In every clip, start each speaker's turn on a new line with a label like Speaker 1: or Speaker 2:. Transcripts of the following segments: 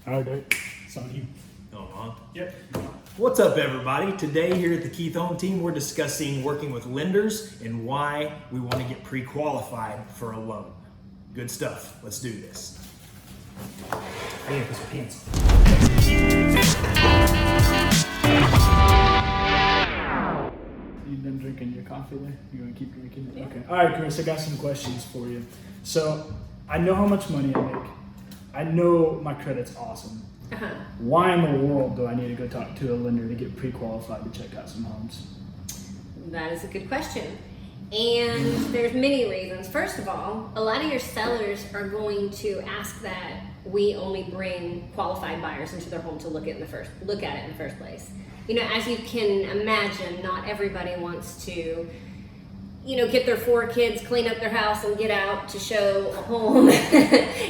Speaker 1: All right, Derek. It's on you.
Speaker 2: Yep. What's up, everybody? Today here at the Keith Home Team, we're discussing working with lenders and why we want to get pre-qualified for a loan. Good stuff. Let's do this.
Speaker 1: I need to put some pants on. You done drinking your coffee there? You want to keep drinking it?
Speaker 3: Yeah.
Speaker 1: Okay. All right, Chris, I got some questions for you. So, I know how much money I make. I know my credit's awesome. Why in the world do I need to go talk to a lender to get pre-qualified to check out some homes?
Speaker 3: That is a good question. And there's many reasons. First of all, a lot of your sellers are going to ask that we only bring qualified buyers into their home to look at it in the first place. You know, as you can imagine, not everybody wants to, get their 4 kids, clean up their house, and get out to show a home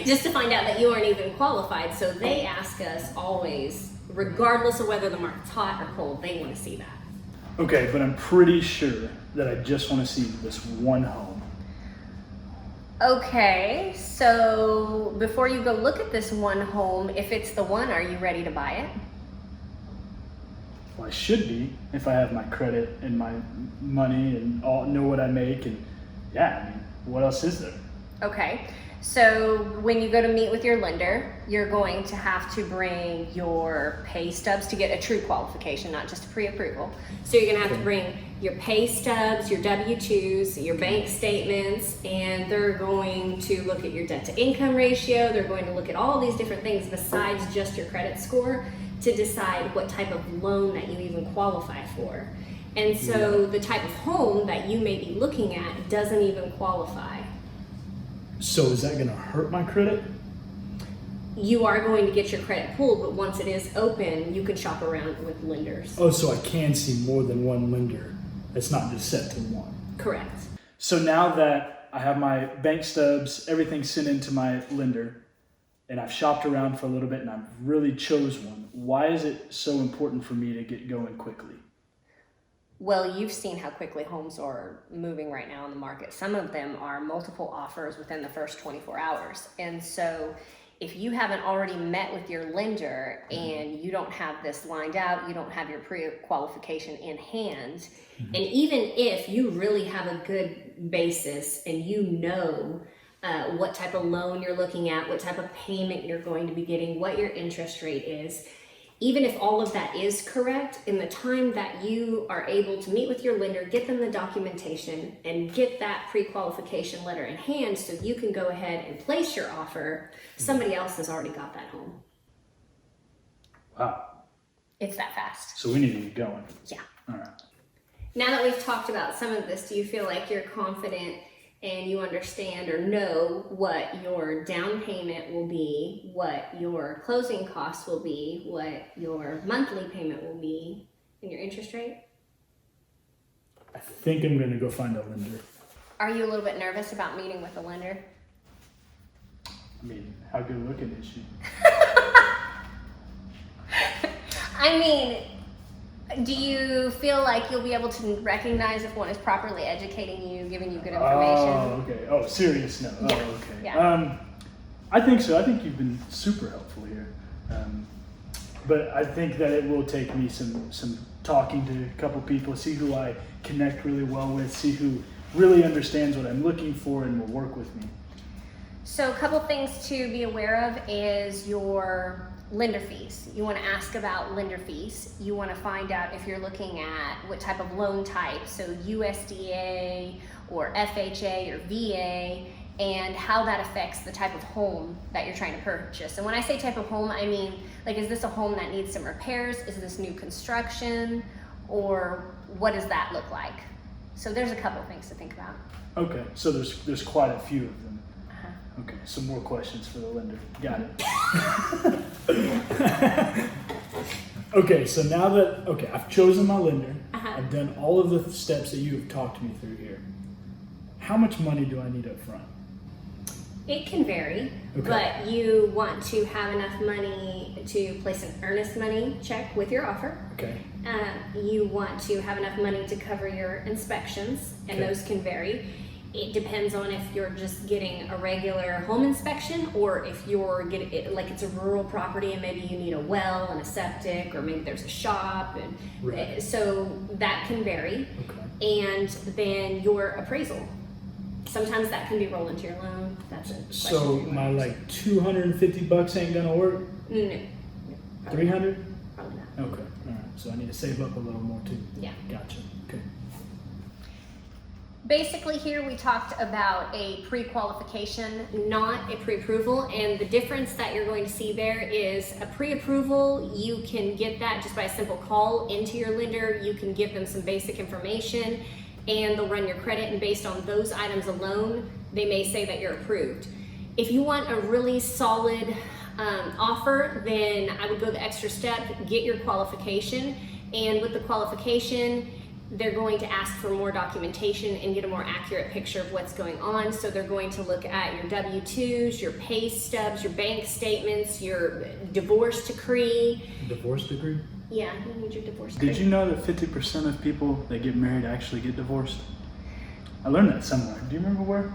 Speaker 3: just to find out that you aren't even qualified. So they ask us always, regardless of whether the market's hot or cold, they want to see that.
Speaker 1: Okay, but I'm pretty sure that I just want to see this one home.
Speaker 3: Okay, so before you go look at this one home, if it's the one, are you ready to buy it?
Speaker 1: Well, I should be if I have my credit and my money and know what I make, and what else is there?
Speaker 3: Okay, so when you go to meet with your lender, you're going to have to bring your pay stubs to get a true qualification, not just a pre-approval. So you're gonna have to bring your pay stubs, your W-2s, your bank statements, and they're going to look at your debt to income ratio. They're going to look at all these different things besides just your credit score to decide what type of loan that you even qualify for. And so the type of home that you may be looking at doesn't even qualify.
Speaker 1: So is that gonna hurt my credit?
Speaker 3: You are going to get your credit pulled, but once it is open, you can shop around with lenders.
Speaker 1: Oh, so I can see more than one lender. It's not just set to one.
Speaker 3: Correct.
Speaker 1: So now that I have my bank stubs, everything sent into my lender, and I've shopped around for a little bit and I've really chose one, why is it so important for me to get going quickly?
Speaker 3: Well, you've seen how quickly homes are moving right now in the market. Some of them are multiple offers within the first 24 hours. And so if you haven't already met with your lender and you don't have this lined out, you don't have your pre-qualification in hand, and even if you really have a good basis and what type of loan you're looking at, what type of payment you're going to be getting, what your interest rate is, even if all of that is correct, in the time that you are able to meet with your lender, get them the documentation and get that pre-qualification letter in hand so you can go ahead and place your offer, somebody else has already got that home.
Speaker 1: Wow.
Speaker 3: It's that fast.
Speaker 1: So we need to get going.
Speaker 3: Yeah.
Speaker 1: All right.
Speaker 3: Now that we've talked about some of this, do you feel like you're confident and you understand or know what your down payment will be, what your closing costs will be, what your monthly payment will be, and your interest rate?
Speaker 1: I think I'm going to go find a lender.
Speaker 3: Are you a little bit nervous about meeting with a lender?
Speaker 1: I mean, how good looking is she?
Speaker 3: I mean, do you feel like you'll be able to recognize if one is properly educating you, giving you good information?
Speaker 1: Oh, okay. Oh, serious? No.
Speaker 3: Yeah.
Speaker 1: Oh, okay.
Speaker 3: Yeah.
Speaker 1: I think so. I think you've been super helpful here. But I think that it will take me some talking to a couple people, see who I connect really well with, see who really understands what I'm looking for and will work with me.
Speaker 3: So a couple things to be aware of is your lender fees. You want to ask about lender fees. You want to find out if you're looking at what type of loan type, so USDA or FHA or VA, and how that affects the type of home that you're trying to purchase. And when I say type of home, I mean, like, is this a home that needs some repairs? Is this new construction? Or what does that look like? So there's a couple things to think about.
Speaker 1: Okay, so there's quite a few of them. Okay, some more questions for the lender. Got it. Okay, so now that, I've chosen my lender. I've done all of the steps that you have talked me through here. How much money do I need up front?
Speaker 3: It can vary, but you want to have enough money to place an earnest money check with your offer.
Speaker 1: Okay.
Speaker 3: You want to have enough money to cover your inspections, and those can vary. It depends on if you're just getting a regular home inspection or if you're getting it like it's a rural property and maybe you need a well and a septic, or maybe there's a shop, and
Speaker 2: Right.
Speaker 3: so that can vary.
Speaker 2: Okay.
Speaker 3: And then your appraisal. Sometimes that can be rolled into your loan. That's a question.
Speaker 1: So
Speaker 3: you
Speaker 1: my
Speaker 3: wanna
Speaker 1: like $250 ain't gonna work.
Speaker 3: No.
Speaker 1: 300.
Speaker 3: Probably not.
Speaker 1: Okay. All right. So I need to save up a little more too.
Speaker 3: Yeah.
Speaker 1: Gotcha. Okay.
Speaker 3: Basically here we talked about a pre-qualification, not a pre-approval, and the difference that you're going to see there is a pre-approval, you can get that just by a simple call into your lender. You can give them some basic information and they'll run your credit, and based on those items alone, they may say that you're approved. If you want a really solid offer, then I would go the extra step, get your qualification, and with the qualification, they're going to ask for more documentation and get a more accurate picture of what's going on. So they're going to look at your W-2s, your pay stubs, your bank statements, your divorce decree.
Speaker 2: Divorce degree?
Speaker 3: Yeah, you need your divorce decree.
Speaker 1: Did you know that 50% of people that get married actually get divorced? I learned that somewhere. Do you remember where?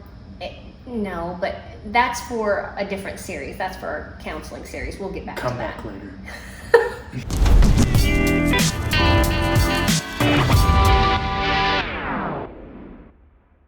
Speaker 3: No, but that's for a different series. That's for our counseling series. We'll get back
Speaker 1: Come
Speaker 3: to that.
Speaker 1: back later.